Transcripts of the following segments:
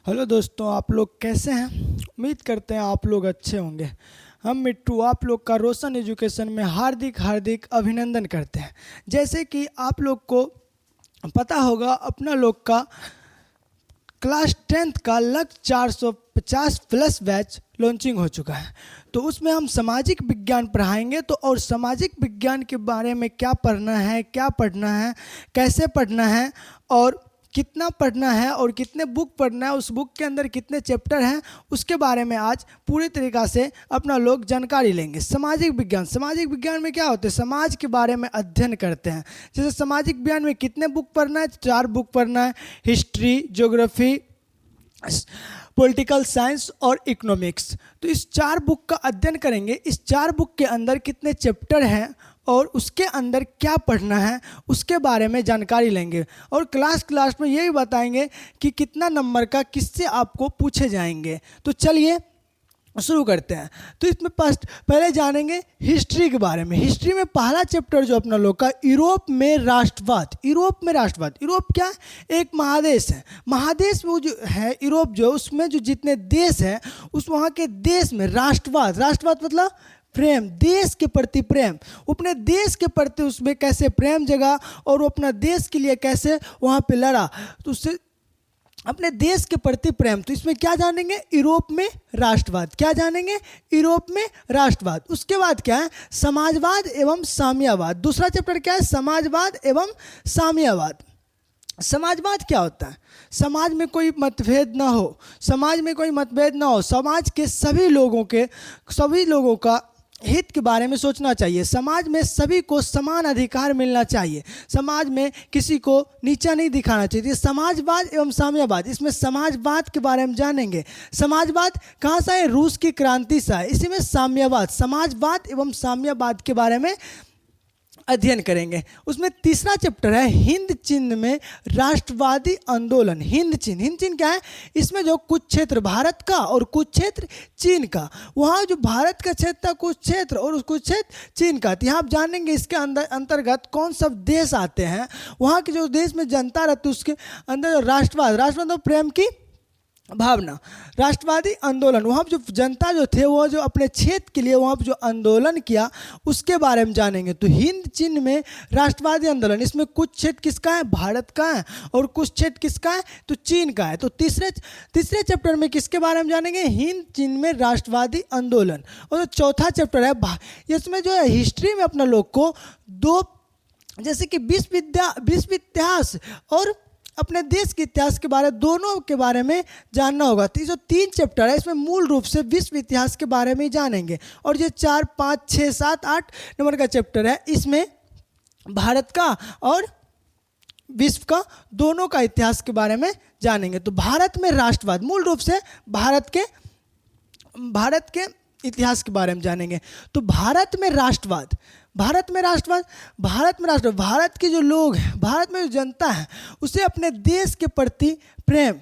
Hello दोस्तों, आप लोग कैसे हैं। उम्मीद करते हैं आप लोग अच्छे होंगे। हम मिट्टू आप लोग का रोशन एजुकेशन में हार्दिक हार्दिक अभिनंदन करते हैं। जैसे कि आप लोग को पता होगा, अपना लोग का क्लास 10th का लगभग 450 प्लस बैच लॉन्चिंग हो चुका है। तो उसमें हम सामाजिक विज्ञान पढ़ाएंगे। तो और सामाजिक विज्ञान के बारे में क्या पढ़ना है, क्या पढ़ना है, कैसे पढ़ना है और कितना पढ़ना है और कितने बुक पढ़ना है, उस बुक के अंदर कितने चैप्टर हैं, उसके बारे में आज पूरी तरीक़ा से अपना लोग जानकारी लेंगे। सामाजिक विज्ञान में क्या होता है, समाज के बारे में अध्ययन करते हैं। जैसे सामाजिक विज्ञान में कितने बुक पढ़ना है, 4 बुक पढ़ना है, हिस्ट्री, ज्योग्राफी, पॉलिटिकल साइंस और इकोनॉमिक्स। तो इस 4 बुक का अध्ययन करेंगे। इस 4 बुक के अंदर कितने चैप्टर हैं और उसके अंदर क्या पढ़ना है, उसके बारे में जानकारी लेंगे। और क्लास में यही बताएंगे कि कितना नंबर का किससे आपको पूछे जाएंगे। तो चलिए शुरू करते हैं। तो इसमें पहले जानेंगे हिस्ट्री के बारे में। हिस्ट्री में पहला चैप्टर जो अपना लोग का यूरोप में राष्ट्रवाद। यूरोप क्या है, एक महादेश है। महादेश वो जो है यूरोप, जो उसमें जो जितने देश हैं उस वहाँ के देश में राष्ट्रवाद मतलब प्रेम, देश के प्रति प्रेम, अपने देश के प्रति उसमें कैसे प्रेम जगा और वो अपना देश के लिए कैसे वहाँ पे लड़ा, तो उससे अपने देश के प्रति प्रेम। तो इसमें क्या जानेंगे, यूरोप में राष्ट्रवाद। क्या जानेंगे, यूरोप में राष्ट्रवाद। उसके बाद क्या है, समाजवाद एवं साम्यवाद। दूसरा चैप्टर क्या है, समाजवाद एवं साम्यवाद। समाजवाद क्या होता है, समाज में कोई मतभेद ना हो, समाज के सभी लोगों का हित के बारे में सोचना चाहिए। समाज में सभी को समान अधिकार मिलना चाहिए। समाज में किसी को नीचा नहीं दिखाना चाहिए। समाजवाद एवं साम्यवाद, इसमें समाजवाद के बारे में जानेंगे। समाजवाद कहाँ से है, रूस की क्रांति से है। इसी में साम्यवाद, समाजवाद एवं साम्यवाद के बारे में अध्ययन करेंगे। उसमें तीसरा चैप्टर है हिंद चीन में राष्ट्रवादी आंदोलन। हिंद चीन क्या है, इसमें जो कुछ क्षेत्र भारत का और कुछ क्षेत्र चीन का, वहाँ जो भारत का क्षेत्र था कुछ क्षेत्र और कुछ क्षेत्र चीन का। यहाँ आप जानेंगे इसके अंतर्गत कौन सब देश आते हैं, वहाँ के जो देश में जनता रहती है उसके अंदर राष्ट्रवाद तो प्रेम की भावना, राष्ट्रवादी आंदोलन, वहाँ जो जनता जो थे वो जो अपने क्षेत्र के लिए वहाँ जो आंदोलन किया उसके बारे में जानेंगे। तो हिंद चीन में राष्ट्रवादी आंदोलन, इसमें कुछ क्षेत्र किसका है, भारत का है और कुछ क्षेत्र किसका है, तो चीन का है। तो तीसरे चैप्टर में किसके बारे में जानेंगे, हिंद चीन में राष्ट्रवादी आंदोलन। और जो चौथा चैप्टर है इसमें जो है हिस्ट्री में अपना लोग को दो, जैसे कि विश्व इतिहास और अपने देश के इतिहास के बारे, दोनों के बारे में जानना होगा। तो जो 3 चैप्टर है इसमें मूल रूप से विश्व इतिहास के बारे में ही जानेंगे। और ये 4, 5, 6, 7, 8 नंबर का चैप्टर है, इसमें भारत का और विश्व का दोनों का इतिहास के बारे में जानेंगे। तो भारत में राष्ट्रवाद, मूल रूप से भारत के इतिहास के बारे में जानेंगे। तो भारत में राष्ट्रवाद, भारत के जो लोग हैं, भारत में जो जनता है उसे अपने देश के प्रति प्रेम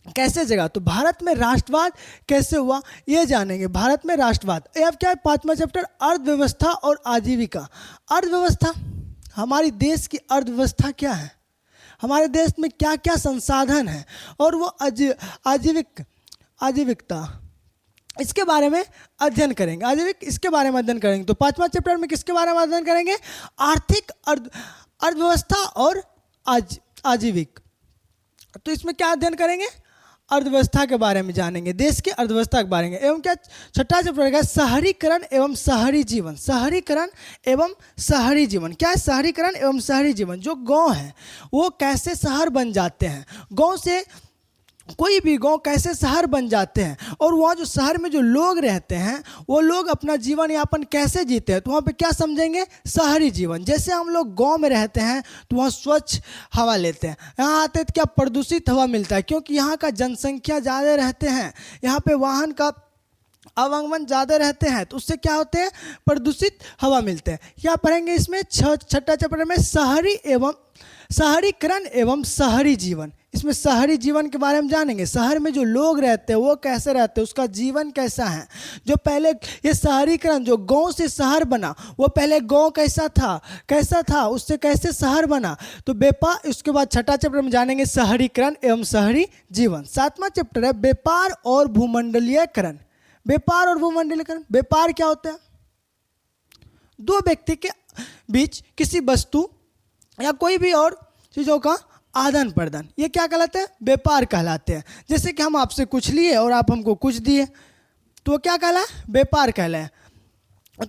कैसे जगा, तो भारत में राष्ट्रवाद कैसे हुआ ये जानेंगे। भारत में राष्ट्रवाद। अब क्या है, 5वां चैप्टर अर्थव्यवस्था और आजीविका। अर्थव्यवस्था, हमारी देश की अर्थव्यवस्था क्या है, हमारे देश में क्या क्या संसाधन है और वो आजीविकता, इसके बारे में अध्ययन करेंगे। इसके बारे में अध्ययन करेंगे। तो 5वां चैप्टर में किसके बारे में अध्ययन करेंगे, आर्थिक अर्थव्यवस्था और आजीविक। तो इसमें क्या अध्ययन करेंगे, अर्थव्यवस्था के बारे में जानेंगे, देश की अर्थव्यवस्था के बारे में। एवं क्या 6ठा चैप्टर है शहरीकरण एवं शहरी जीवन। क्या है, शहरीकरण एवं शहरी जीवन। जो गाँव है वो कैसे शहर बन जाते हैं, गाँव से कोई भी गांव कैसे शहर बन जाते हैं और वहाँ जो शहर में जो लोग रहते हैं वो लोग अपना जीवन यापन कैसे जीते हैं। तो वहाँ पे क्या समझेंगे, शहरी जीवन। जैसे हम लोग गांव में रहते हैं तो वहाँ स्वच्छ हवा लेते हैं, यहाँ आते हैं तो क्या प्रदूषित हवा मिलता है, क्योंकि यहाँ का जनसंख्या ज़्यादा रहते हैं, यहाँ पे वाहन का आवागमन ज़्यादा रहते हैं, तो उससे क्या होते हैं, प्रदूषित हवा मिलते हैं। क्या पढ़ेंगे इसमें 6ठा चैप्टर में शहरीकरण एवं शहरी जीवन। इसमें शहरी जीवन के बारे में जानेंगे। शहर में जो लोग रहते हैं वो कैसे रहते हैं, उसका जीवन कैसा है। जो पहले ये शहरीकरण, जो गांव से शहर बना, वो पहले गांव कैसा था, उससे कैसे शहर बना। तो व्यापार, उसके बाद छठा चैप्टर में जानेंगे शहरीकरण एवं शहरी जीवन। सातवां चैप्टर है व्यापार और भूमंडलीयकरण। व्यापार और भूमंडलीयकरण, व्यापार क्या होता है? दो व्यक्ति के बीच किसी वस्तु या कोई भी और चीज़ों का आदान प्रदान, ये क्या कहलाते हैं? व्यापार कहलाते हैं। जैसे कि हम आपसे कुछ लिए और आप हमको कुछ दिए, तो वो क्या कहला? व्यापार कहलाए।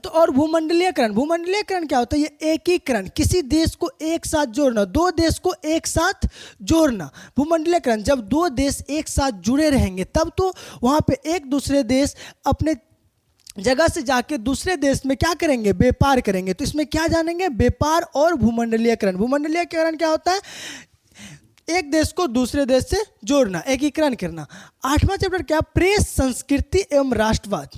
तो और भूमंडलीयकरण, भूमंडलीयकरण क्या होता है? ये एकीकरण, किसी देश को एक साथ जोड़ना, दो देश को एक साथ जोड़ना। भूमंडलीयकरण, जब दो देश एक साथ जुड़े रहेंगे तब तो वहाँ पे एक दूसरे देश अपने जगह से जाके दूसरे देश में क्या करेंगे? व्यापार करेंगे। तो इसमें क्या जानेंगे? व्यापार और भूमंडलीयकरण। भूमंडलीयकरण क्या होता है? एक देश को दूसरे देश से जोड़ना, एकीकरण करना। आठवां चैप्टर क्या? प्रेस, संस्कृति एवं राष्ट्रवाद।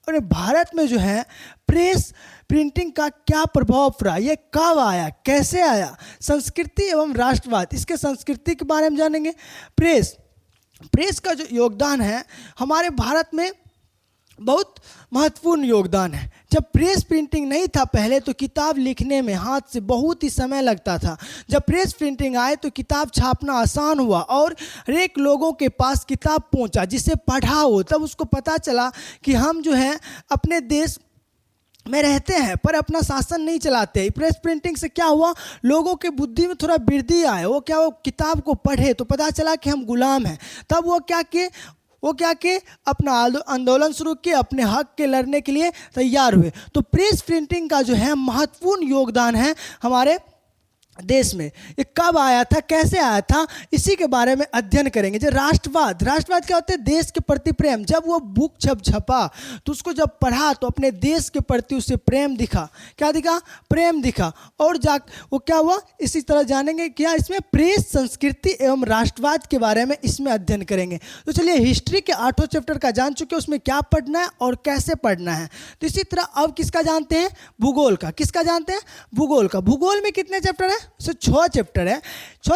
और भारत में जो है प्रेस प्रिंटिंग का क्या प्रभाव पड़ा, ये कब आया, कैसे आया? संस्कृति एवं राष्ट्रवाद, इसके संस्कृति के बारे में जानेंगे। प्रेस का जो योगदान है हमारे भारत में बहुत महत्वपूर्ण योगदान है। जब प्रेस प्रिंटिंग नहीं था पहले, तो किताब लिखने में हाथ से बहुत ही समय लगता था। जब प्रेस प्रिंटिंग आए तो किताब छापना आसान हुआ और हर एक लोगों के पास किताब पहुंचा, जिसे पढ़ा हो तब उसको पता चला कि हम जो है अपने देश में रहते हैं पर अपना शासन नहीं चलाते। प्रेस प्रिंटिंग से क्या हुआ? लोगों के बुद्धि में थोड़ा वृद्धि आए। वो किताब को पढ़े तो पता चला कि हम गुलाम हैं। तब वो क्या किए? अपना आंदोलन शुरू किए, अपने हक के लड़ने के लिए तैयार हुए। तो प्रेस प्रिंटिंग का जो है महत्वपूर्ण योगदान है हमारे देश में। ये कब आया था, कैसे आया था, इसी के बारे में अध्ययन करेंगे। जो राष्ट्रवाद क्या होता है? देश के प्रति प्रेम। जब वो बुक छपा तो उसको जब पढ़ा तो अपने देश के प्रति उसे प्रेम दिखा। क्या दिखा? प्रेम दिखा। और वो क्या हुआ, इसी तरह जानेंगे क्या इसमें प्रेस, संस्कृति एवं राष्ट्रवाद के बारे में इसमें अध्ययन करेंगे। तो चलिए हिस्ट्री के 8वां चैप्टर का जान चुके, उसमें क्या पढ़ना है और कैसे पढ़ना है। तो इसी तरह अब किसका जानते हैं? भूगोल का। किसका जानते हैं? भूगोल का। भूगोल में कितने चैप्टर है? 6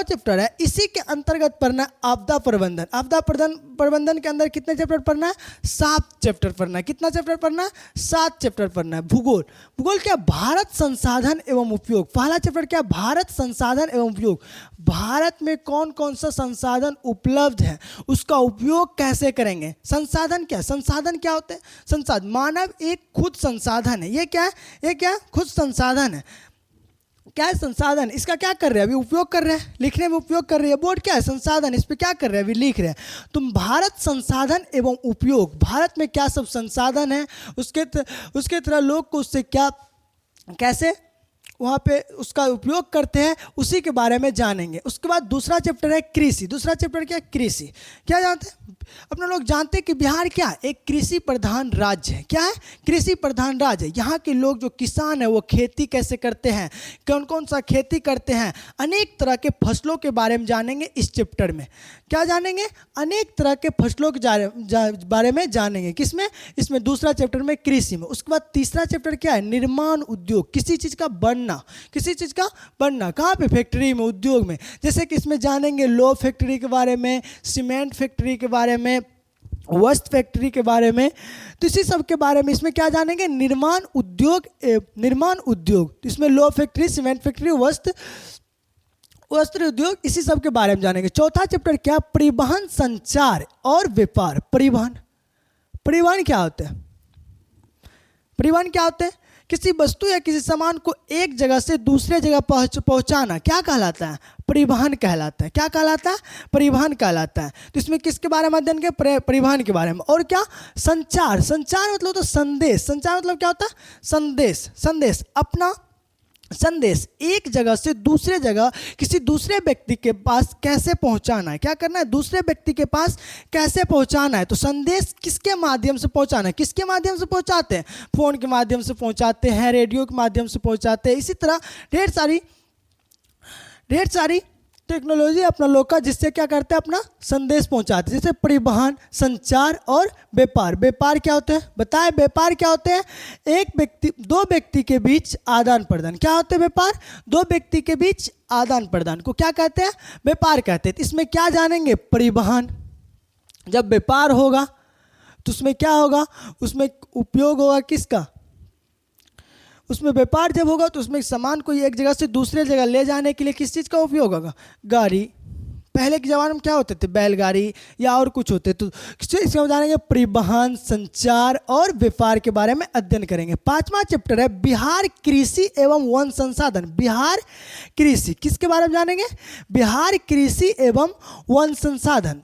चैप्टर है। इसी के अंतर्गत पढ़ना है आपदा प्रबंधन। आपदा प्रबंधन के अंदर कितने चैप्टर पढ़ना है? 7 चैप्टर पढ़ना है। कितना चैप्टर पढ़ना है? 7 चैप्टर पढ़ना है। भूगोल क्या? भारत संसाधन एवं उपयोग। पहला चैप्टर क्या? भारत संसाधन एवं उपयोग। भारत में कौन कौन सा संसाधन उपलब्ध है, उसका उपयोग कैसे करेंगे। संसाधन क्या? संसाधन क्या होते हैं? संसाधन, मानव एक खुद संसाधन है। ये क्या है? ये क्या है? खुद संसाधन है। क्या है? संसाधन। इसका क्या कर रहे हैं? अभी उपयोग कर रहे हैं, लिखने में उपयोग कर रहे हैं। बोर्ड क्या है? संसाधन। इस पे क्या कर रहे हैं? अभी लिख रहे हैं। तुम भारत संसाधन एवं उपयोग, भारत में क्या सब संसाधन है, उसके तरह लोग को उससे क्या, कैसे वहाँ पे उसका उपयोग करते हैं, उसी के बारे में जानेंगे। उसके बाद दूसरा चैप्टर है कृषि। दूसरा चैप्टर क्या? कृषि। क्या जानते हैं? अपने लोग जानते हैं कि बिहार क्या? एक कृषि प्रधान राज्य है। क्या है? कृषि प्रधान राज्य है। यहाँ के लोग जो किसान हैं वो खेती कैसे करते हैं, कौन कौन सा खेती करते हैं, अनेक तरह के फसलों के बारे में जानेंगे इस चैप्टर में। क्या जानेंगे? अनेक तरह के फसलों के बारे में जानेंगे। किसमें? इसमें दूसरा चैप्टर में, कृषि में। उसके बाद तीसरा चैप्टर क्या है? निर्माण उद्योग। किसी चीज़ का बनना, किसी चीज़ का बनना। कहाँ पे? फैक्ट्री में, उद्योग में। जैसे कि इसमें जानेंगे लौह फैक्ट्री के बारे में, सीमेंट फैक्ट्री के बारे में, वस्त्र फैक्ट्री के बारे में। तो इसी सब के बारे में इसमें क्या जानेंगे? निर्माण उद्योग। तो इसमें लौह फैक्ट्री, सीमेंट फैक्ट्री, वस्त्र उद्योग, इसी सब के बारे में जानेंगे। चौथा चैप्टर क्या? परिवहन, संचार और व्यापार। परिवहन क्या होता है? परिवहन क्या होता है? किसी वस्तु या किसी सामान को एक जगह से दूसरे जगह पहुंचाना क्या कहलाता है? परिवहन कहलाता है। क्या कहलाता है? परिवहन कहलाता है। तो इसमें किसके बारे में अध्ययन किया? परिवहन के बारे में। और क्या? संचार। संचार मतलब तो संदेश। संचार मतलब क्या होता है? संदेश। अपना संदेश एक जगह से दूसरे जगह किसी दूसरे व्यक्ति के पास कैसे पहुंचाना है। क्या करना है? दूसरे व्यक्ति के पास कैसे पहुंचाना है। तो संदेश किसके माध्यम से पहुंचाना है? किसके माध्यम से पहुंचाते हैं? फोन के माध्यम से पहुंचाते हैं, रेडियो के माध्यम से पहुंचाते हैं। इसी तरह ढेर सारी टेक्नोलॉजी अपना लोग का जिससे क्या करते हैं, अपना संदेश पहुंचाते हैं, जैसे परिवहन, संचार और व्यापार। व्यापार क्या होते हैं बताएं, व्यापार क्या होते हैं, दो व्यक्ति के बीच आदान प्रदान। क्या होते हैं व्यापार, दो व्यक्ति के बीच आदान प्रदान को क्या कहते हैं, व्यापार कहते हैं। तो इसमें क्या जानेंगे, परिवहन। जब व्यापार होगा तो उसमें क्या होगा, उसमें उपयोग होगा किसका, उसमें व्यापार जब होगा तो उसमें सामान को एक जगह से दूसरे जगह ले जाने के लिए किस चीज़ का उपयोग होगा, गाड़ी। पहले के ज़माने में क्या होते थे, बैलगाड़ी या और कुछ होते। तो इसमें जानेंगे परिवहन, संचार और व्यापार के बारे में अध्ययन करेंगे। 5वां चैप्टर है बिहार कृषि एवं वन संसाधन। बिहार कृषि किसके बारे में जानेंगे, बिहार कृषि एवं वन संसाधन।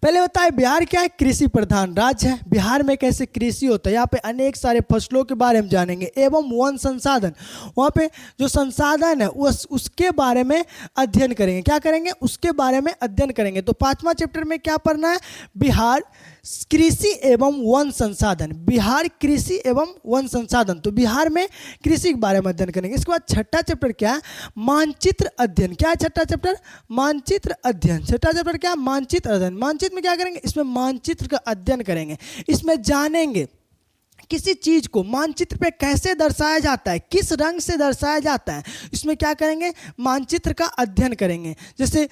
पहले बताए बिहार क्या है, कृषि प्रधान राज्य है। बिहार में कैसे कृषि होता है, यहाँ पे अनेक सारे फसलों के बारे में जानेंगे। एवं वन संसाधन, वहाँ पे जो संसाधन है उसके बारे में अध्ययन करेंगे। क्या करेंगे, उसके बारे में अध्ययन करेंगे। तो 5वां चैप्टर में क्या पढ़ना है, बिहार कृषि एवं वन संसाधन। बिहार कृषि एवं वन संसाधन, तो बिहार में कृषि के बारे में अध्ययन करेंगे। इसके बाद छठा चैप्टर क्या है, मानचित्र अध्ययन। क्या है छठा चैप्टर, मानचित्र अध्ययन। छठा चैप्टर क्या है, मानचित्र अध्ययन। मानचित्र में क्या करेंगे, इसमें मानचित्र का अध्ययन करेंगे। इसमें जानेंगे किसी चीज को मानचित्र पे कैसे दर्शाया जाता है, किस रंग से दर्शाया जाता है। इसमें क्या करेंगे, मानचित्र का अध्ययन करेंगे। जैसे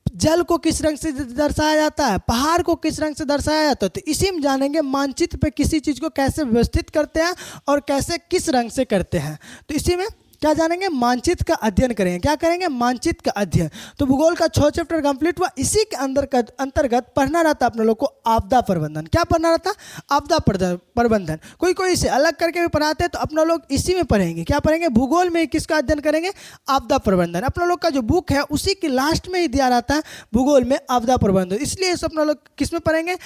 जल को किस रंग से दर्शाया जाता है, पहाड़ को किस रंग से दर्शाया जाता है। तो इसी में जानेंगे मानचित्र पे किसी चीज़ को कैसे व्यवस्थित करते हैं और कैसे किस रंग से करते हैं। तो इसी में क्या जानेंगे, मानचित्र का अध्ययन करेंगे। क्या करेंगे, मानचित्र का अध्ययन। तो भूगोल का 6 चैप्टर कंप्लीट हुआ। इसी के अंतर्गत पढ़ना रहता है अपने लोग को आपदा प्रबंधन। क्या पढ़ना रहता, आपदा प्रबंधन। कोई इसे अलग करके भी पढ़ाते हैं, तो अपना लोग इसी में पढ़ेंगे। क्या पढ़ेंगे, भूगोल में किसका अध्ययन करेंगे, आपदा प्रबंधन। अपना लोग का जो बुक है उसी के लास्ट में ही दिया रहता है भूगोल में आपदा प्रबंधन। इसलिए इसे अपना लोग किस में पढ़ेंगे,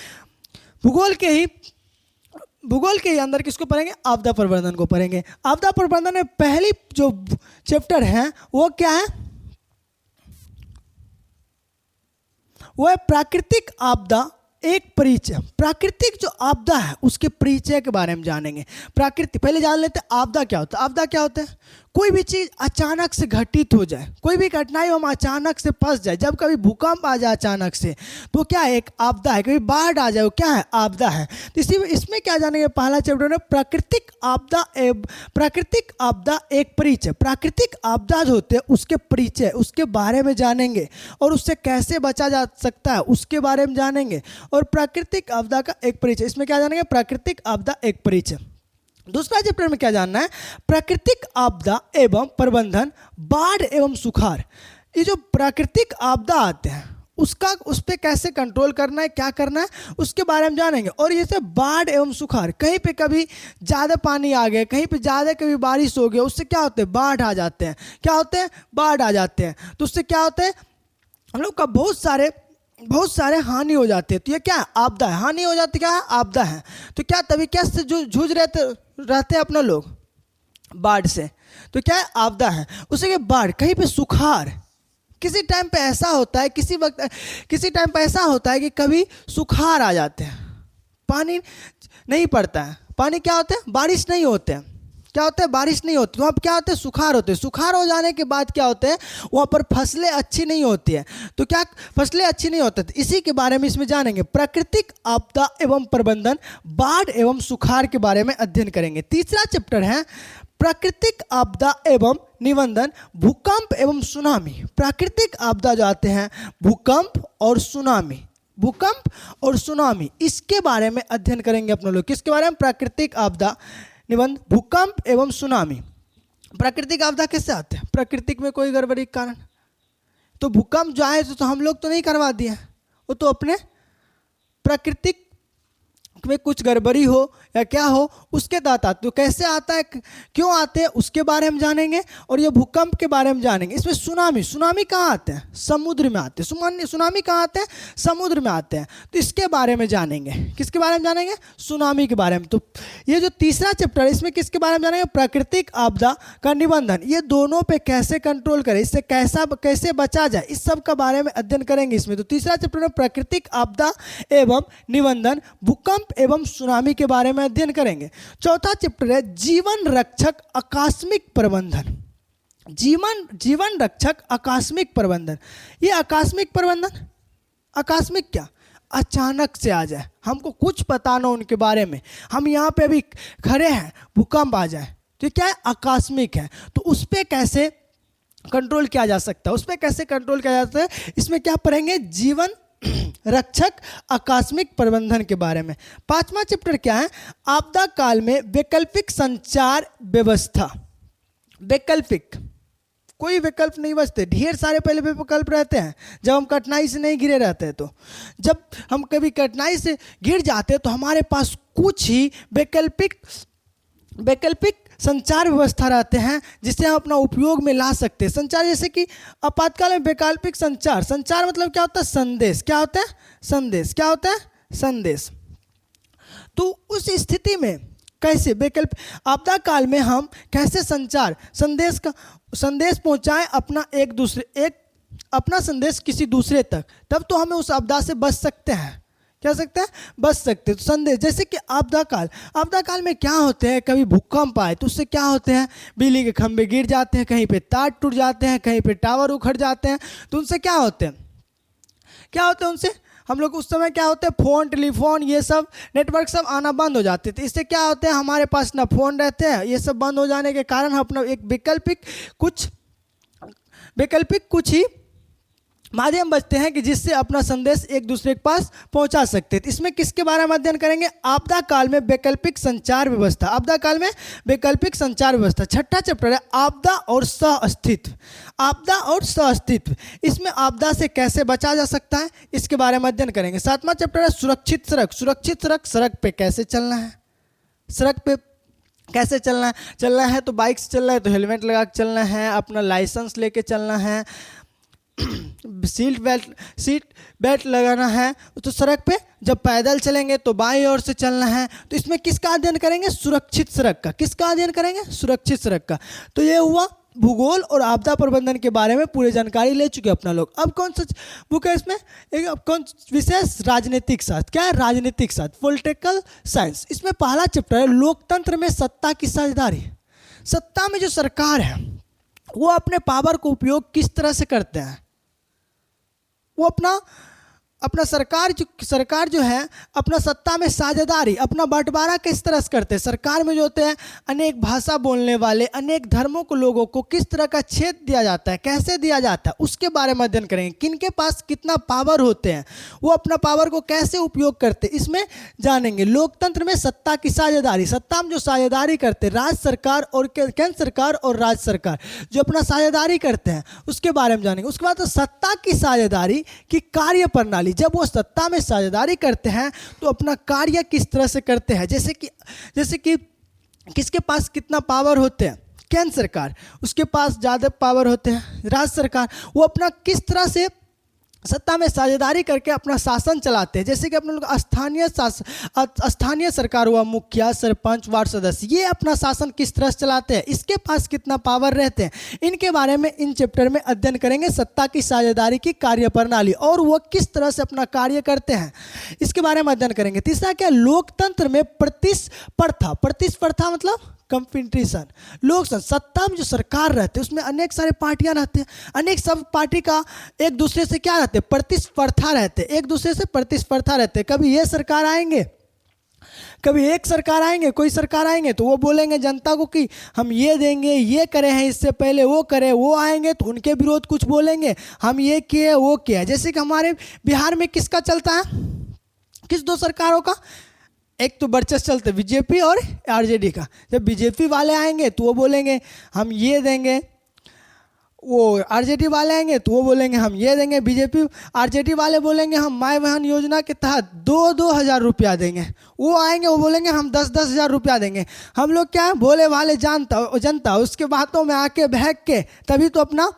भूगोल के अंदर किसको पढ़ेंगे, आपदा प्रबंधन को पढ़ेंगे। आपदा प्रबंधन में पहली जो चैप्टर है वो क्या है, वो है प्राकृतिक आपदा एक परिचय। प्राकृतिक जो आपदा है उसके परिचय के बारे में जानेंगे। प्राकृतिक पहले जान लेते हैं आपदा क्या होता है। आपदा क्या होता है, कोई भी चीज़ अचानक से घटित हो जाए, कोई भी घटनाएं हम अचानक से फंस जाए। जब कभी भूकंप आ जाए अचानक से तो क्या है, एक आपदा है। कभी बाढ़ आ जाए वो क्या है, आपदा है। तो इसमें क्या जानेंगे, पहला चैप्टर में प्राकृतिक आपदा एक परिचय। प्राकृतिक आपदा जो होते हैं उसके परिचय, उसके बारे में जानेंगे और उससे कैसे बचा जा सकता है उसके बारे में जानेंगे। और प्राकृतिक आपदा का एक परिचय, इसमें क्या जानेंगे, प्राकृतिक आपदा एक परिचय। दूसरा चैप्टर में क्या जानना है, प्राकृतिक आपदा एवं प्रबंधन, बाढ़ एवं सुखाड़। ये जो प्राकृतिक आपदा आते हैं उस पर कैसे कंट्रोल करना है, क्या करना है उसके बारे में जानेंगे। और ये सब बाढ़ एवं सुखाड़, कहीं पे कभी ज़्यादा पानी आ गया, कहीं पे ज़्यादा कभी बारिश हो गया, उससे क्या होते हैं, बाढ़ आ जाते हैं। क्या होते हैं, बाढ़ आ जाते हैं। तो उससे क्या होता है, हम लोग का बहुत सारे हानि हो जाते हैं। तो ये क्या है, आपदा है। हानि हो जाती क्या है, आपदा है। तो क्या तभी क्या से जूझ रहते हैं अपना लोग, बाढ़ से। तो क्या है, आपदा है। उसी के बाढ़, कहीं पे सुखाड़, किसी टाइम पे ऐसा होता है, किसी टाइम पे ऐसा होता है कि कभी सुखाड़ आ जाते हैं, पानी नहीं पड़ता है। पानी क्या होता है, बारिश नहीं होते हैं। क्या होता है, बारिश नहीं होती। वहाँ पर क्या होते हैं, सुखाड़ होते हैं। सुखाड़ हो जाने के बाद क्या होते हैं, वहाँ पर फसलें अच्छी नहीं होती है। तो क्या फसलें अच्छी नहीं होती, इसी के बारे में इसमें जानेंगे। प्राकृतिक आपदा एवं प्रबंधन, बाढ़ एवं सुखाड़ के बारे में अध्ययन करेंगे। तीसरा चैप्टर है प्राकृतिक आपदा एवं निबंधन, भूकंप एवं सुनामी। प्राकृतिक आपदा जो आते हैं, भूकंप और सुनामी, भूकंप और सुनामी, इसके बारे में अध्ययन करेंगे अपने लोग। किसके बारे में, प्राकृतिक आपदा निबंध, भूकंप एवं सुनामी। प्राकृतिक आपदा कैसे आते हैं, प्रकृति में कोई गड़बड़ी के कारण। तो भूकंप जो आए तो हम लोग तो नहीं करवा दिए, वो तो अपने प्राकृतिक में कुछ गड़बड़ी हो या क्या हो उसके तहत आते। तो कैसे आता है, क्यों आते हैं उसके बारे में जानेंगे। और ये भूकंप के बारे में जानेंगे। इसमें सुनामी कहाँ आते हैं, समुद्र में आते हैं। सुनामी कहाँ आते हैं, समुद्र में आते हैं। तो इसके बारे में जानेंगे। किसके बारे में जानेंगे, सुनामी के बारे में। तो ये जो तीसरा चैप्टर है इसमें किसके बारे में जानेंगे, प्राकृतिक आपदा का निबंधन। ये दोनों पे कैसे कंट्रोल करें, इससे कैसे बचा जाए, इस सब का बारे में अध्ययन करेंगे इसमें। तो तीसरा चैप्टर में प्राकृतिक आपदा एवं निबंधन, भूकंप एवं सुनामी के बारे में अध्ययन करेंगे। चौथा चैप्टर है जीवन रक्षक आकस्मिक प्रबंधन। जीवन जीवन रक्षक आकस्मिक प्रबंधन। ये आकस्मिक प्रबंधन, आकस्मिक क्या, अचानक से आ जाए, हमको कुछ पता ना उनके बारे में, हम यहाँ पे अभी खड़े हैं, भूकंप आ जाए, तो क्या है, आकस्मिक है। तो उस पर कैसे कंट्रोल किया जा सकता है, उस पर कैसे कंट्रोल किया जाता है, इसमें क्या पढ़ेंगे, जीवन रक्षक आकस्मिक प्रबंधन के बारे में। 5वां चैप्टर क्या है, आपदा काल में वैकल्पिक संचार व्यवस्था। वैकल्पिक, कोई विकल्प नहीं बचते, ढेर सारे पहले विकल्प रहते हैं जब हम कठिनाई से नहीं घिरे रहते हैं। तो जब हम कभी कठिनाई से घिर जाते हैं तो हमारे पास कुछ ही वैकल्पिक संचार व्यवस्था रहते हैं जिससे हम अपना उपयोग में ला सकते हैं। संचार जैसे कि आपातकाल में वैकल्पिक संचार, संचार मतलब क्या होता है, संदेश। क्या होता है, संदेश। क्या होता है, संदेश। तो उस स्थिति में कैसे वैकल्प, आपदा काल में हम कैसे संचार संदेश पहुंचाएं अपना संदेश किसी दूसरे तक, तब तो हमें उस आपदा से बच सकते हैं। क्या सकते हैं, बच सकते हैं। तो संदेश, जैसे कि आपदा काल में क्या होते हैं, कभी भूकंप आए तो उससे क्या होते हैं, बिजली के खंभे गिर जाते हैं, कहीं पे तार टूट जाते हैं, कहीं पे टावर उखड़ जाते हैं। तो उनसे क्या होते हैं, उनसे हम लोग उस समय क्या होते हैं, फ़ोन, टेलीफोन, ये सब नेटवर्क सब आना बंद हो जाते थे। इससे क्या होते हैं, हमारे पास ना फ़ोन रहते हैं, ये सब बंद हो जाने के कारण हम अपना एक वैकल्पिक कुछ ही माध्यम बचते हैं कि जिससे अपना संदेश एक दूसरे के पास पहुंचा सकते हैं। इसमें किसके बारे में अध्ययन करेंगे, आपदा काल में वैकल्पिक संचार व्यवस्था। आपदा काल में वैकल्पिक संचार व्यवस्था। 6ठा चैप्टर है आपदा और सह-अस्तित्व। आपदा और सह-अस्तित्व, इसमें आपदा से कैसे बचा जा सकता है इसके बारे में अध्ययन करेंगे। 7वां चैप्टर है सुरक्षित सड़क। सुरक्षित सड़क, सड़क पे कैसे चलना है, सड़क पे कैसे चलना है तो बाइक से चलना है तो हेलमेट लगा के चलना है, अपना लाइसेंस लेके चलना है, सीट बेल्ट लगाना है। तो सड़क पे जब पैदल चलेंगे तो बाईं ओर से चलना है। तो इसमें किसका अध्ययन करेंगे, सुरक्षित सड़क का। किसका अध्ययन करेंगे, सुरक्षित सड़क का। तो ये हुआ भूगोल और आपदा प्रबंधन के बारे में पूरी जानकारी ले चुके अपना लोग। अब कौन सा बुक है इसमें, एक कौन विशेष, राजनीतिक शास्त्र। क्या है, राजनीतिक शास्त्र, पॉलिटिकल साइंस। इसमें पहला चैप्टर है लोकतंत्र में सत्ता की साझेदारी। सत्ता में जो सरकार है वो अपने पावर को उपयोग किस तरह से करते हैं, वो अपना सरकार जो है अपना सत्ता में साझेदारी, अपना बंटवारा किस तरह से करते हैं। सरकार में जो होते हैं अनेक भाषा बोलने वाले, अनेक धर्मों को लोगों को किस तरह का छेद दिया जाता है, कैसे दिया जाता है, उसके बारे में अध्ययन करेंगे। किनके पास कितना पावर होते हैं, वो अपना पावर को कैसे उपयोग करते हैं, इसमें जानेंगे। लोकतंत्र में सत्ता की साझेदारी। सत्ता में जो साझेदारी करते हैं, राज्य सरकार और केंद्र सरकार और राज्य सरकार जो अपना साझेदारी करते हैं उसके बारे में जानेंगे। उसके बाद तो सत्ता की साझेदारी की कार्य प्रणाली, जब वो सत्ता में साझेदारी करते हैं तो अपना कार्य किस तरह से करते हैं। जैसे कि किसके पास कितना पावर होते हैं, केंद्र सरकार, उसके पास ज़्यादा पावर होते हैं। राज्य सरकार वो अपना किस तरह से सत्ता में साझेदारी करके अपना शासन चलाते हैं। जैसे कि अपने लोग स्थानीय सरकार हुआ, मुखिया, सरपंच, वार्ड सदस्य, ये अपना शासन किस तरह से चलाते हैं, इसके पास कितना पावर रहते हैं, इनके बारे में इन चैप्टर में अध्ययन करेंगे। सत्ता की साझेदारी की कार्य प्रणाली और वो किस तरह से अपना कार्य करते हैं इसके बारे में अध्ययन करेंगे। तीसरा क्या, लोकतंत्र में प्रतिस्पर्धा। प्रतिस्पर्धा मतलब कंपटीशन। लोक सत्ता में जो सरकार रहते हैं उसमें अनेक सारे पार्टियां रहते हैं, अनेक सब पार्टी का एक दूसरे से क्या रहते हैं, प्रतिस्पर्धा रहते हैं, एक दूसरे से प्रतिस्पर्धा रहते हैं। कभी ये सरकार आएंगे, कभी एक सरकार आएंगे, कोई सरकार आएंगे तो वो बोलेंगे जनता को कि हम ये देंगे, ये करे हैं, इससे पहले वो करे। वो आएंगे तो उनके विरोध कुछ बोलेंगे, हम ये किए वो किया। जैसे कि हमारे बिहार में किसका चलता है, किस दो सरकारों का, एक तो वर्चस्व चलते बीजेपी और आरजेडी का। जब बीजेपी वाले आएंगे तो वो बोलेंगे हम ये देंगे, वो आरजेडी वाले आएंगे तो वो बोलेंगे हम ये देंगे। बीजेपी आरजेडी वाले बोलेंगे हम माय बहन योजना के तहत 2-2 हज़ार रुपया देंगे। वो आएंगे वो बोलेंगे हम 10-10 हज़ार रुपया देंगे। हम लोग क्या है, भोले भाले जनता उसके बातों में आके बहक के तभी तो अपना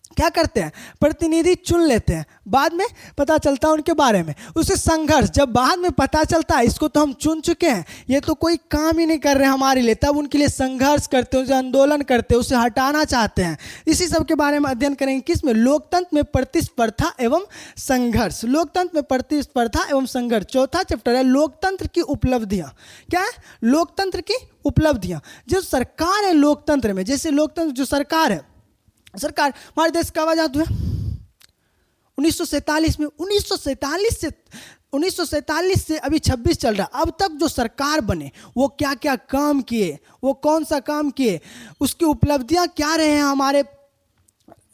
क्या करते हैं, प्रतिनिधि चुन लेते हैं। बाद में पता चलता है उनके बारे में, उससे संघर्ष, जब बाद में पता चलता है इसको तो हम चुन चुके हैं, ये तो कोई काम ही नहीं कर रहे हमारे लिए, तब उनके लिए संघर्ष करते हैं, उसे आंदोलन करते हैं, उसे हटाना चाहते हैं। इसी सब के बारे में अध्ययन करेंगे। किसमें, लोकतंत्र में प्रतिस्पर्धा एवं संघर्ष। लोकतंत्र में प्रतिस्पर्धा एवं संघर्ष। चौथा चैप्टर है लोकतंत्र की उपलब्धियाँ। क्या है, लोकतंत्र की उपलब्धियाँ। जो सरकार है लोकतंत्र में, जैसे लोकतंत्र जो सरकार है सरकार हमारे देश कब आजाद हुए? 1947 में। 1947 से अभी 26 चल रहा है। अब तक जो सरकार बने वो क्या क्या काम किए, वो कौन सा काम किए, उसकी उपलब्धियां क्या रहे हैं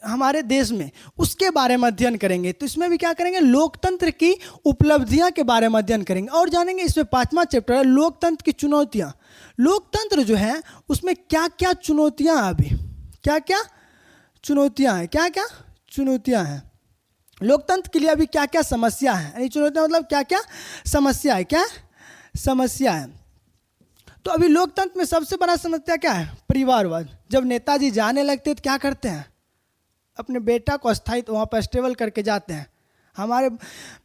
हमारे देश में, उसके बारे में अध्ययन करेंगे। तो इसमें भी क्या करेंगे, लोकतंत्र की उपलब्धियां के बारे में अध्ययन करेंगे। और जानेंगे इसमें 5वां चैप्टर है लोकतंत्र की चुनौतियां। लोकतंत्र जो है उसमें क्या क्या चुनौतियां हैं, अभी क्या क्या चुनौतियां हैं, क्या क्या चुनौतियां हैं लोकतंत्र के लिए, अभी क्या क्या समस्या है। यानी चुनौतियां मतलब क्या क्या समस्या है, क्या समस्या है। तो अभी लोकतंत्र में सबसे बड़ा समस्या क्या है, परिवारवाद। जब नेताजी जाने लगते हैं तो क्या करते हैं, अपने बेटा को अस्थायी वहाँ पर स्टेबल करके जाते हैं।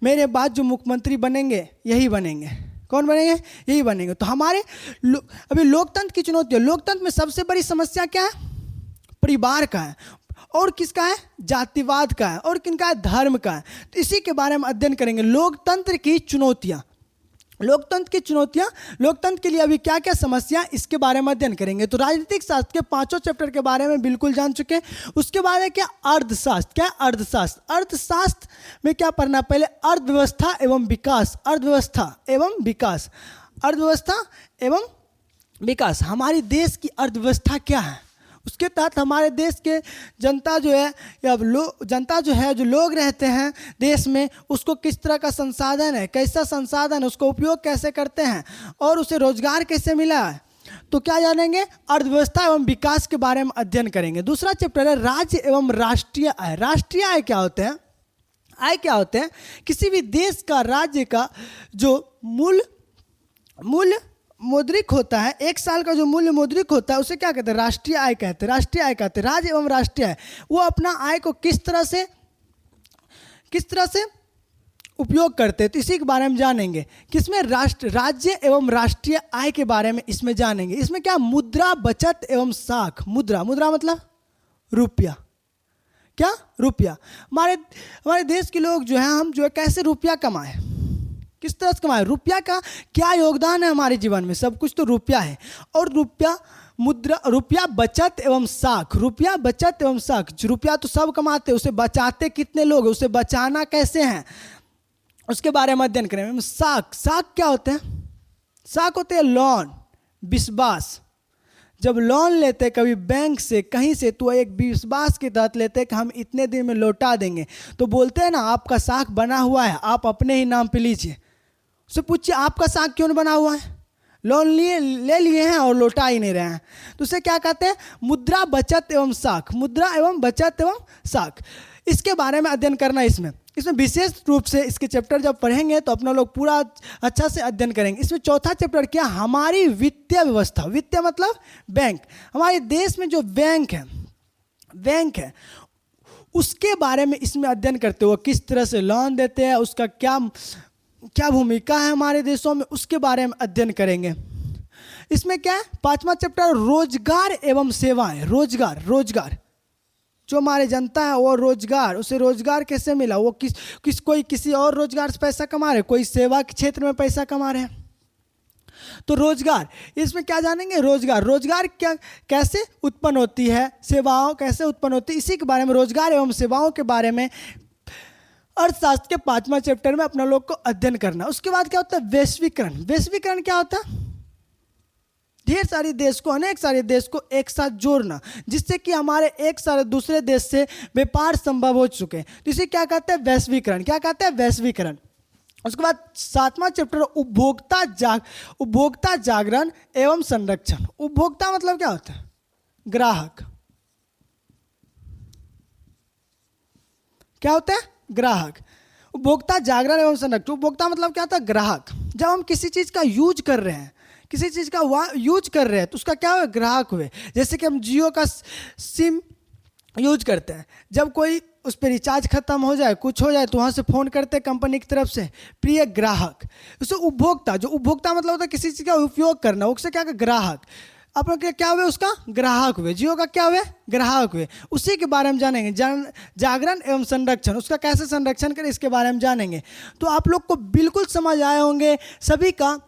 मेरे बाद जो मुख्यमंत्री बनेंगे यही बनेंगे। कौन बनेंगे, यही बनेंगे। तो अभी लोकतंत्र की चुनौती है। लोकतंत्र में सबसे बड़ी समस्या क्या है, परिवार का है, और किसका है, जातिवाद का है, और किनका है, धर्म का है। तो इसी के बारे में अध्ययन करेंगे, लोकतंत्र की चुनौतियाँ। लोकतंत्र की चुनौतियां, लोकतंत्र के लिए अभी क्या क्या समस्या, इसके बारे में अध्ययन करेंगे। तो राजनीतिक शास्त्र के 5 चैप्टर के बारे में बिल्कुल जान चुके हैं। उसके बाद है क्या, अर्थशास्त्र। क्या अर्थशास्त्र, अर्थशास्त्र में क्या पढ़ना, पहले अर्थव्यवस्था एवं विकास। अर्थव्यवस्था एवं विकास, अर्थव्यवस्था एवं विकास, हमारी देश की अर्थव्यवस्था क्या है, उसके तहत हमारे देश के जनता जो है या जनता जो है, जो लोग रहते हैं देश में, उसको किस तरह का संसाधन है, कैसा संसाधन, उसको उपयोग कैसे करते हैं, और उसे रोजगार कैसे मिला है। तो क्या जानेंगे, अर्थव्यवस्था एवं विकास के बारे में अध्ययन करेंगे। दूसरा चैप्टर है राज्य एवं राष्ट्रीय आय। राष्ट्रीय आय क्या होते हैं, आय क्या होते हैं, किसी भी देश का, राज्य का जो मूल मौद्रिक होता है, एक साल का जो मूल्य मौद्रिक होता है उसे क्या कहते हैं, राष्ट्रीय आय कहते हैं। राष्ट्रीय आय कहते हैं, राज्य एवं राष्ट्रीय आय, वो अपना आय को किस तरह से उपयोग करते हैं। तो इसी के बारे में जानेंगे। किसमें, राज्य एवं राष्ट्रीय आय के बारे में इसमें जानेंगे। इसमें क्या, मुद्रा, बचत एवं साख। मुद्रा मतलब रुपया, क्या, रुपया। हमारे देश के लोग जो हैं, हम जो है कैसे रुपया कमाएं, किस तरह से कमाएं, रुपया का क्या योगदान है हमारे जीवन में, सब कुछ तो रुपया है। और रुपया बचत एवं साख। रुपया बचत एवं साख, रुपया तो सब कमाते, उसे बचाते कितने लोग हैं, उसे बचाना कैसे हैं, उसके बारे में अध्ययन करेंगे। साख क्या होते हैं, साख होते हैं लोन, विश्वास। जब लोन लेते कभी बैंक से, कहीं से, तो एक विश्वास के तहत लेते कि हम इतने दिन में लौटा देंगे। तो बोलते हैं ना, आपका साख बना हुआ है, आप अपने ही नाम पे लीजिए। उससे पूछिए आपका साख क्यों बना हुआ है, लोन ले लिए हैं और लौटा ही नहीं रहे हैं। तो उसे क्या कहते हैं, मुद्रा, बचत एवं साख। मुद्रा एवं बचत एवं साख, इसके बारे में अध्ययन करना। इसमें विशेष रूप से इसके चैप्टर जब पढ़ेंगे तो अपना लोग पूरा अच्छा से अध्ययन करेंगे। इसमें चौथा चैप्टर क्या, हमारी वित्तीय व्यवस्था। वित्तीय मतलब बैंक। हमारे देश में जो बैंक है उसके बारे में इसमें अध्ययन करते हुए, किस तरह से लोन देते हैं, उसका क्या भूमिका है हमारे देशों में, उसके बारे में अध्ययन करेंगे। इसमें क्या है, 5वां चैप्टर रोजगार एवं सेवाएं। रोजगार जो हमारे जनता है वो रोजगार, उसे रोजगार कैसे मिला, वो कोई किसी और रोजगार से पैसा कमा रहे, कोई सेवा के क्षेत्र में पैसा कमा रहे हैं। तो रोजगार, इसमें क्या जानेंगे, रोजगार क्या, कैसे उत्पन्न होती है, सेवाओं कैसे उत्पन्न होती है, इसी के बारे में, रोजगार एवं सेवाओं के बारे में अर्थशास्त्र के 5वां चैप्टर में अपना लोग को अध्ययन करना। उसके बाद क्या होता है, वैश्वीकरण। वैश्वीकरण क्या होता है, अनेक सारे देश को एक साथ जोड़ना, जिससे कि हमारे एक सारे दूसरे देश से व्यापार संभव हो चुके। तो इसे क्या कहते हैं, वैश्वीकरण। क्या कहते हैं, वैश्वीकरण। उसके बाद 7वां चैप्टर उपभोक्ता जागरण एवं संरक्षण। उपभोक्ता मतलब क्या होता है, ग्राहक। क्या होता है, ग्राहक। उपभोक्ता जागरण एवं संरक्षण। उपभोक्ता मतलब क्या होता है, ग्राहक। जब हम किसी चीज का यूज कर रहे हैं, तो उसका क्या हुआ, ग्राहक हुए। जैसे कि हम जियो का सिम यूज करते हैं, जब कोई उस पर रिचार्ज खत्म हो जाए, कुछ हो जाए, तो वहाँ से फ़ोन करते हैं कंपनी की तरफ से, प्रिय ग्राहक। उसे उपभोक्ता, जो उपभोक्ता मतलब होता है किसी चीज़ का उपयोग करना, उससे क्या, ग्राहक। आप लोग क्या हुए, उसका ग्राहक हुए। जियो का क्या हुए, ग्राहक हुए। उसी के बारे में जानेंगे। जागरण एवं संरक्षण, उसका कैसे संरक्षण करें, इसके बारे में जानेंगे। तो आप लोग को बिल्कुल समझ आए होंगे सभी का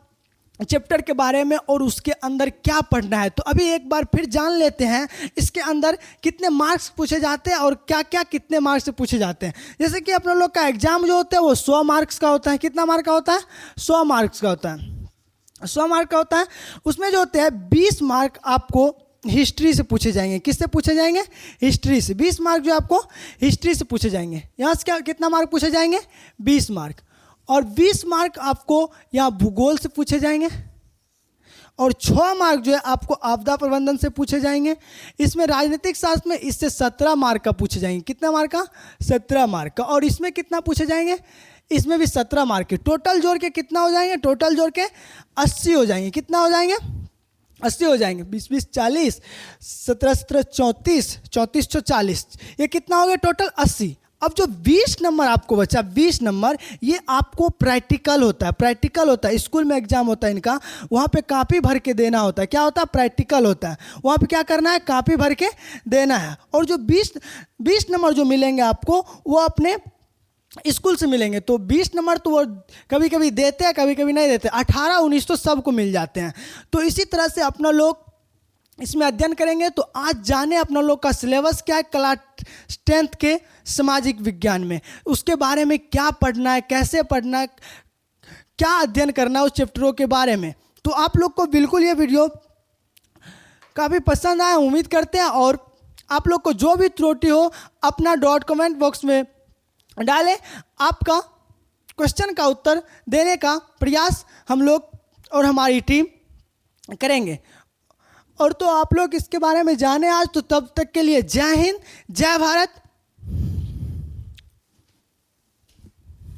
चैप्टर के बारे में और उसके अंदर क्या पढ़ना है। तो अभी एक बार फिर जान लेते हैं इसके अंदर कितने मार्क्स पूछे जाते हैं और क्या क्या कितने मार्क्स से पूछे जाते हैं। जैसे कि अपने लोग का एग्जाम जो होता है वो 100 मार्क्स का होता है। कितना मार्क का होता है? 100 मार्क्स का होता है। 100 मार्क का होता है। उसमें जो होते हैं 20 मार्क आपको हिस्ट्री से पूछे जाएंगे। किससे पूछे जाएंगे? हिस्ट्री से। 20 मार्क जो आपको हिस्ट्री से पूछे जाएंगे। यहाँ से क्या कितना मार्क पूछे जाएंगे? 20 मार्क। और 20 मार्क आपको यहाँ भूगोल से पूछे जाएंगे और 6 मार्क जो है आपको आपदा प्रबंधन से पूछे जाएंगे। इसमें राजनीतिक शास्त्र में इससे 17 मार्क का पूछे जाएंगे। कितना मार्क का? 17 मार्क का। और इसमें कितना पूछे जाएंगे? इसमें भी 17 मार्क के। टोटल जोड़ के कितना हो जाएंगे? टोटल जोड़ के 80 हो जाएंगे। कितना हो जाएंगे? 80 हो जाएंगे। 20 20 40, 17 17 34, 34 40, ये कितना हो गया? टोटल 80। अब जो 20 नंबर आपको बचा, 20 नंबर, ये आपको प्रैक्टिकल होता है। प्रैक्टिकल होता है, स्कूल में एग्जाम होता है इनका, वहाँ पे कॉपी भर के देना होता है। क्या होता है? प्रैक्टिकल होता है। वहाँ पे क्या करना है? कॉपी भर के देना है। और जो 20 नंबर जो मिलेंगे आपको वो अपने स्कूल से मिलेंगे। तो 20 नंबर तो वो कभी कभी देते हैं, कभी कभी नहीं देते। 18 19 तो सबको मिल जाते हैं। तो इसी तरह से अपना लोग इसमें अध्ययन करेंगे। तो आज जाने अपना लोग का सिलेबस क्या है क्लास 10th के सामाजिक विज्ञान में, उसके बारे में क्या पढ़ना है, कैसे पढ़ना है, क्या अध्ययन करना है उस चैप्टरों के बारे में। तो आप लोग को बिल्कुल ये वीडियो काफ़ी पसंद आया उम्मीद करते हैं। और आप लोग को जो भी त्रुटि हो अपना डॉट कमेंट बॉक्स में डालें। आपका क्वेश्चन का उत्तर देने का प्रयास हम लोग और हमारी टीम करेंगे। और तो आप लोग इसके बारे में जाने आज। तो तब तक के लिए जय हिंद, जय भारत,